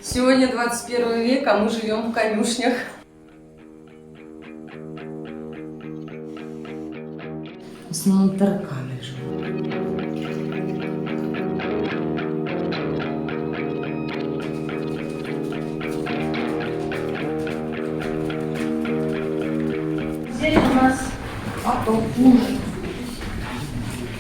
Сегодня 21 век, а мы живем в конюшнях. В основном тараканы живут. Здесь у нас потом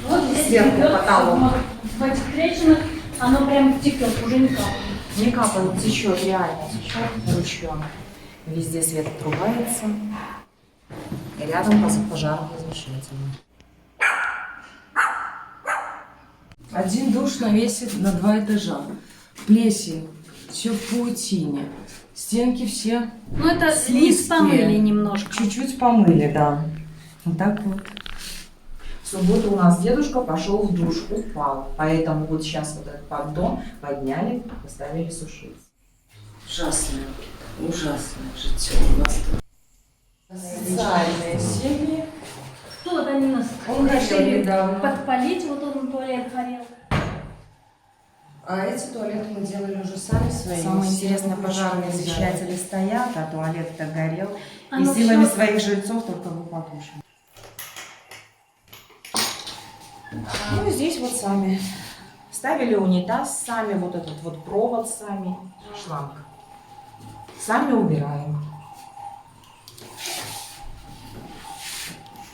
вот здесь сверху текет, потолок. в этих трещинах оно прям текет, уже не капает. Не капает, течет, реально течет ручьем. Везде свет отрубается. И рядом пожароразрешительный. Один душ навесит на 2 этажа. Плесень, все в паутине. Стенки все Ну это слизкие. низ помыли немножко. Чуть-чуть помыли, да. Вот так вот. В субботу у нас дедушка пошел в душ, упал. Поэтому вот сейчас вот этот поддон подняли, поставили сушиться. Ужасное, ужасное житье у нас тут. Социальные семьи. Тут вот они нас Он горел решили недавно. подпалить, вот он туалет горел. А эти туалеты мы делали уже сами своими. Самое интересное, Все пожарные взяли. извещатели стоят, а туалет-то горел. И Оно силами всё- своих жильцов только вы потушили. Ну, здесь вот сами. Ставили унитаз сами, вот этот вот провод сами, шланг. Сами убираем.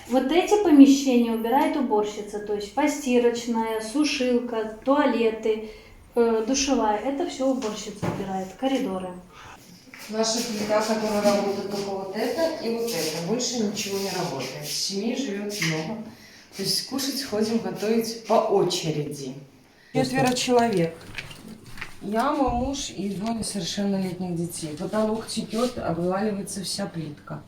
Вот эти помещения убирает уборщица, то есть постирочная, сушилка, туалеты, душевая. Это все уборщица убирает, коридоры. Наша плита, которая работает только вот это и вот это. Больше ничего не работает. Семьи живет много. То есть кушать ходим, готовить по очереди. 4 человек. Я, мой муж и 2 несовершеннолетних детей. Потолок текет, обваливается вся плитка.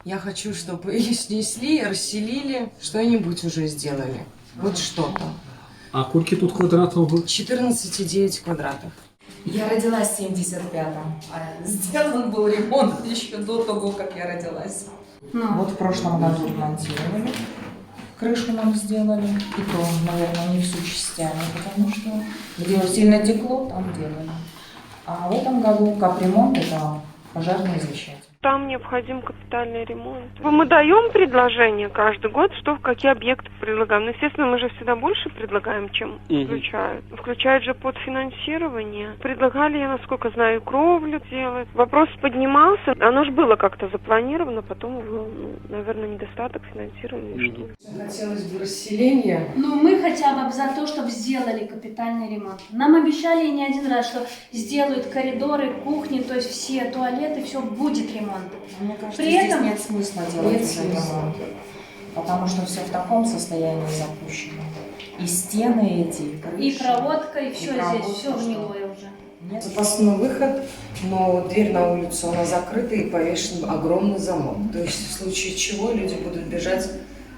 Я хочу, чтобы ее снесли, расселили, что-нибудь уже сделали. Хоть что-то. А сколько тут квадратов? 14,9 квадратов. Я родилась в 75-м, а сделан был ремонт еще до того, как я родилась. Ну, Вот в прошлом году ремонтировали. Крышу нам сделали. И то, наверное, не всю частями, потому что где сильно текло, там делали. А в этом году капремонт — это пожарный извещатель. Там необходим капитальный ремонт. Мы даем предложение каждый год, что в какие объекты предлагаем. Но, естественно, мы же всегда больше предлагаем, чем включают. Включают же под финансирование. Предлагали, я насколько знаю, кровлю делать. Вопрос поднимался. Оно же было как-то запланировано, потом был, наверное, недостаток финансирования. Что. Хотелось бы расселения. ну, мы хотя бы за то, чтобы сделали капитальный ремонт. Нам обещали не один раз, что сделают коридоры, кухни, то есть все туалеты, все будет ремонт. Мне кажется, При здесь этом- нет смысла делать Нет этот смысла. ремонт, потому что все в таком состоянии запущено. И стены эти, и крыша. И проводка, и все проводка, здесь, все что? гнилое уже. Нет. Запасной выход, но дверь на улицу она закрыта и повешен огромный замок. То есть в случае чего люди будут бежать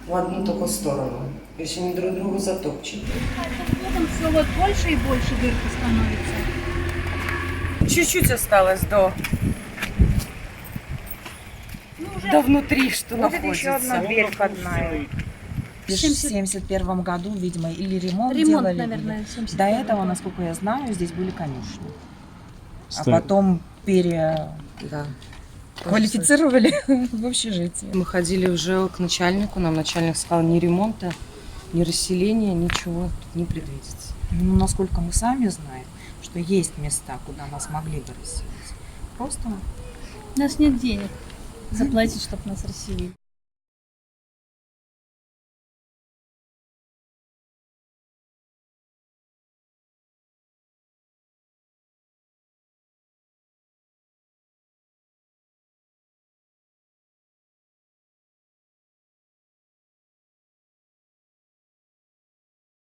в одну только сторону. То есть они друг друга затопчут. Все вот больше и больше дырка становится. Чуть-чуть осталось до внутри, что Вот это находится. еще одна дверь входная. В 1971 году, видимо, или ремонт делали. наверное, 70. До этого, насколько я знаю, здесь были конюшни. А Ста- потом Да. переквалифицировали в общежитие. Мы ходили уже к начальнику, нам начальник сказал, ни ремонта, ни расселения, ничего тут не предвидится. Ну, насколько мы сами знаем, что есть места, куда нас могли бы расселить. Просто У нас нет денег заплатить, чтобы нас расселили.